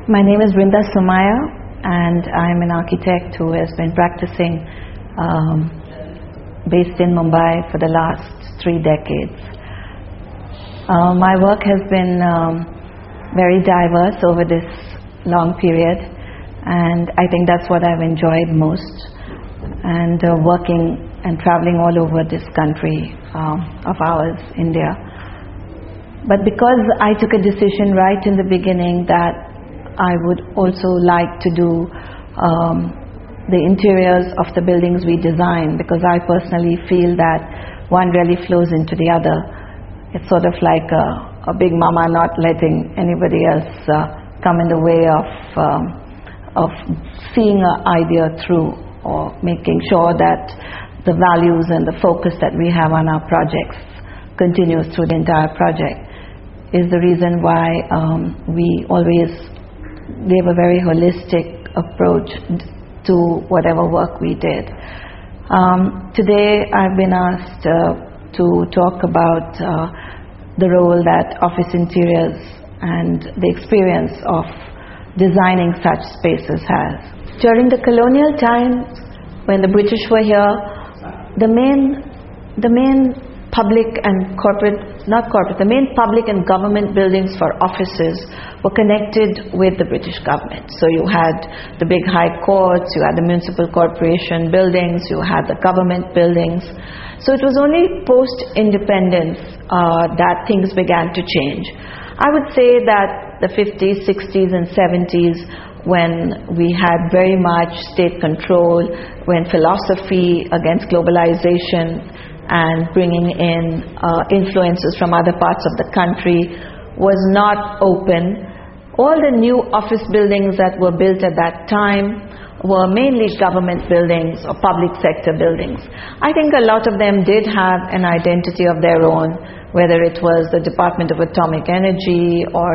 My name is Brinda Somaya, and I'm an architect who has been practicing based in Mumbai for the last 3 decades. My work has been very diverse over this long period, and I think that's what I've enjoyed most, and working and traveling all over this country of ours, India. But because I took a decision right in the beginning that I would also like to do the interiors of the buildings we design, because I personally feel that one really flows into the other. It's sort of like a big mama not letting anybody else come in the way of seeing an idea through, or making sure that the values and the focus that we have on our projects continues through the entire project, is the reason why we always gave a very holistic approach to whatever work we did. Today I've been asked to talk about the role that office interiors and the experience of designing such spaces has. During the colonial times, when the British were here, the main public and the main public and government buildings for offices were connected with the British government. So you had the big high courts, you had the municipal corporation buildings, you had the government buildings. So it was only post-independence that things began to change. I would say that the 50s, 60s and 70s, when we had very much state control, when philosophy against globalization and bringing in influences from other parts of the country was not open. All the new office buildings that were built at that time were mainly government buildings or public sector buildings. I think a lot of them did have an identity of their own, whether it was the Department of Atomic Energy or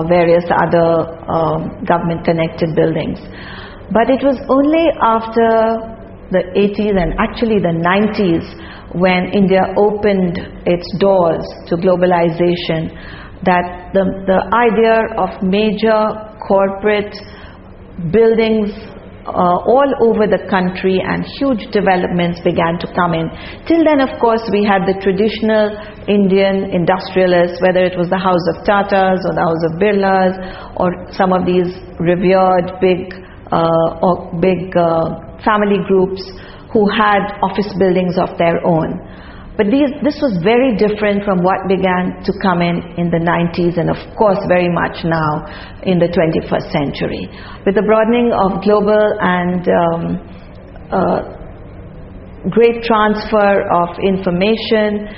various other government connected buildings. But it was only after the 80s and actually the 90s, when India opened its doors to globalization, that the idea of major corporate buildings all over the country and huge developments began to come in. Till then, of course, we had the traditional Indian industrialists, whether it was the House of Tatas or the House of Birlas or some of these revered big family groups who had office buildings of their own. But this was very different from what began to come in the 90s, and of course very much now in the 21st century. With the broadening of global and great transfer of information,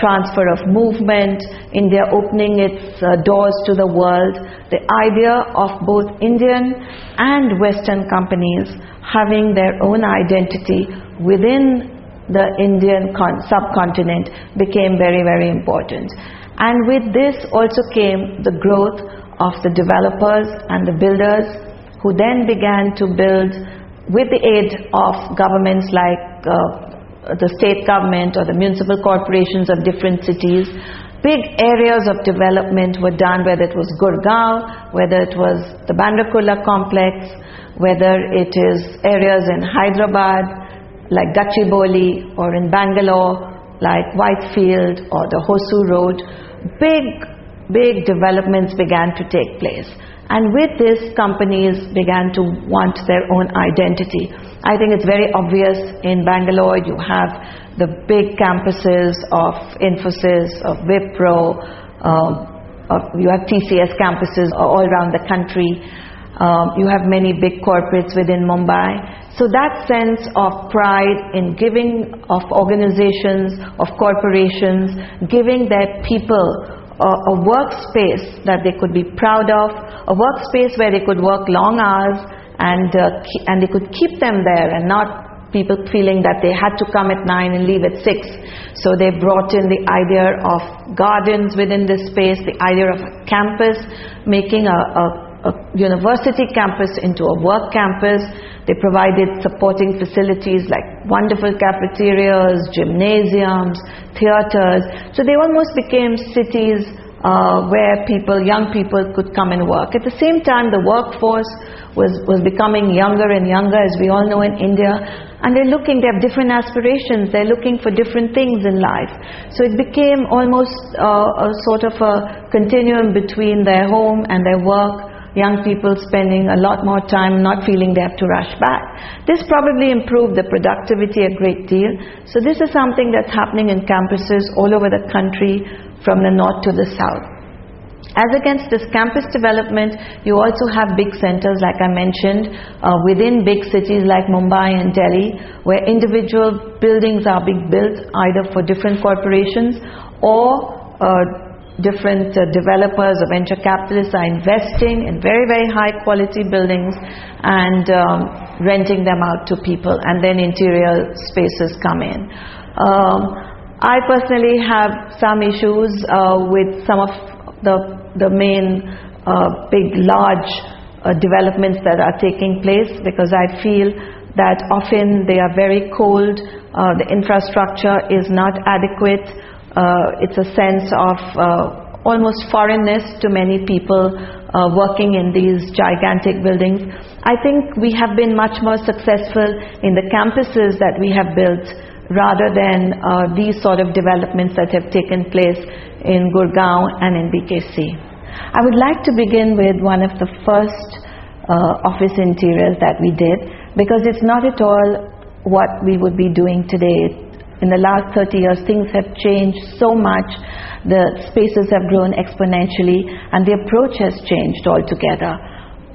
transfer of movement, India opening its doors to the world, the idea of both Indian and Western companies having their own identity within the Indian subcontinent became very, very important. And with this also came the growth of the developers and the builders, who then began to build with the aid of governments like the state government or the municipal corporations of different cities. Big areas of development were done, whether it was Gurgaon, whether it was the Bandakulla complex, whether it is areas in Hyderabad like Gachibowli, or in Bangalore like Whitefield or the Hosu Road. Big developments began to take place. And with this, companies began to want their own identity. I think it's very obvious in Bangalore. You have the big campuses of Infosys, of Wipro, you have TCS campuses all around the country. You have many big corporates within Mumbai. So that sense of pride in giving of organizations, of corporations, giving their people a workspace that they could be proud of, a workspace where they could work long hours and they could keep them there, and not people feeling that they had to come at 9 and leave at 6. So they brought in the idea of gardens within this space, the idea of a campus, making a university campus into a work campus. They provided supporting facilities like wonderful cafeterias, gymnasiums, theaters. So they almost became cities where young people could come and work. At the same time, the workforce was becoming younger and younger, as we all know in India, and they have different aspirations, they're looking for different things in life. So it became almost a sort of a continuum between their home and their work. Young people spending a lot more time not feeling they have to rush back. This probably improved the productivity a great deal. So this is something that's happening in campuses all over the country, from the north to the south. As against this campus development, you also have big centers, like I mentioned, within big cities like Mumbai and Delhi, where individual buildings are being built either for different corporations or different developers or venture capitalists are investing in very, very high quality buildings and renting them out to people, and then interior spaces come in. I personally have some issues with some of the main big large developments that are taking place, because I feel that often they are very cold, the infrastructure is not adequate. It's a sense of almost foreignness to many people working in these gigantic buildings. I think we have been much more successful in the campuses that we have built, rather than these sort of developments that have taken place in Gurgaon and in BKC. I would like to begin with one of the first office interiors that we did, because it's not at all what we would be doing today. In the last 30 years, things have changed so much. The spaces have grown exponentially, and the approach has changed altogether.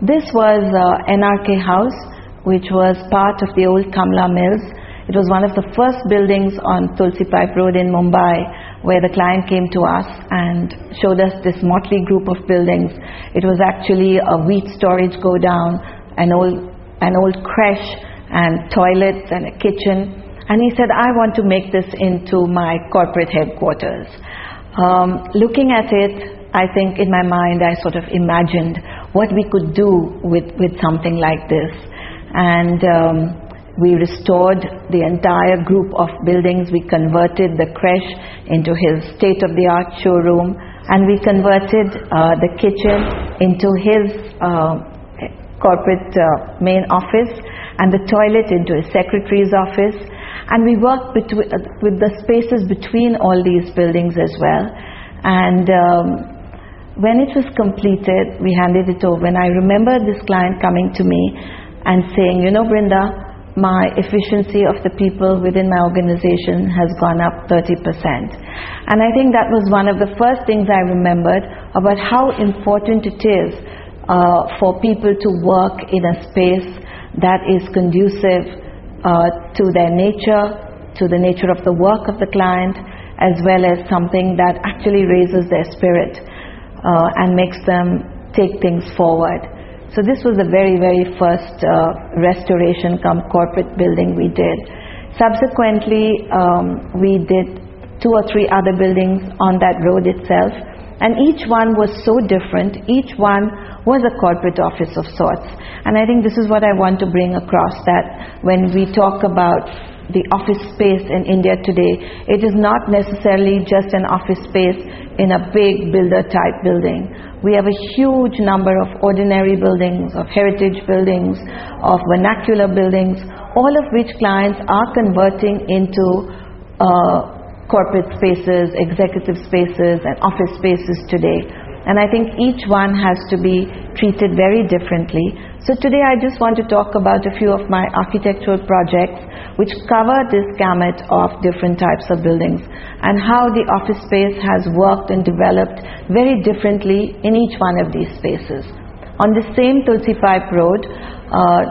This was NRK House, which was part of the old Kamla Mills. It was one of the first buildings on Tulsi Pipe Road in Mumbai, where the client came to us and showed us this motley group of buildings. It was actually a wheat storage go down, an old creche and toilets and a kitchen. And he said, I want to make this into my corporate headquarters. Looking at it, I think in my mind I sort of imagined what we could do with something like this. And we restored the entire group of buildings. We converted the creche into his state-of-the-art showroom, and we converted the kitchen into his corporate main office, and the toilet into his secretary's office. And we worked with the spaces between all these buildings as well. And when it was completed, we handed it over. And I remember this client coming to me and saying, you know, Brinda, my efficiency of the people within my organization has gone up 30%. And I think that was one of the first things I remembered about how important it is for people to work in a space that is conducive to their nature, to the nature of the work of the client, as well as something that actually raises their spirit and makes them take things forward. So this was the very, very first restoration cum corporate building we did. Subsequently, we did 2 or 3 other buildings on that road itself, and each one was so different. Each one was a corporate office of sorts. And I think this is what I want to bring across, that when we talk about the office space in India today, it is not necessarily just an office space in a big builder type building. We have a huge number of ordinary buildings, of heritage buildings, of vernacular buildings, all of which clients are converting into corporate spaces, executive spaces, and office spaces today. And I think each one has to be treated very differently. So today I just want to talk about a few of my architectural projects which cover this gamut of different types of buildings, and how the office space has worked and developed very differently in each one of these spaces. On the same Tulsi Pipe Road,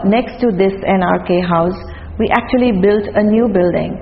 next to this NRK house, we actually built a new building.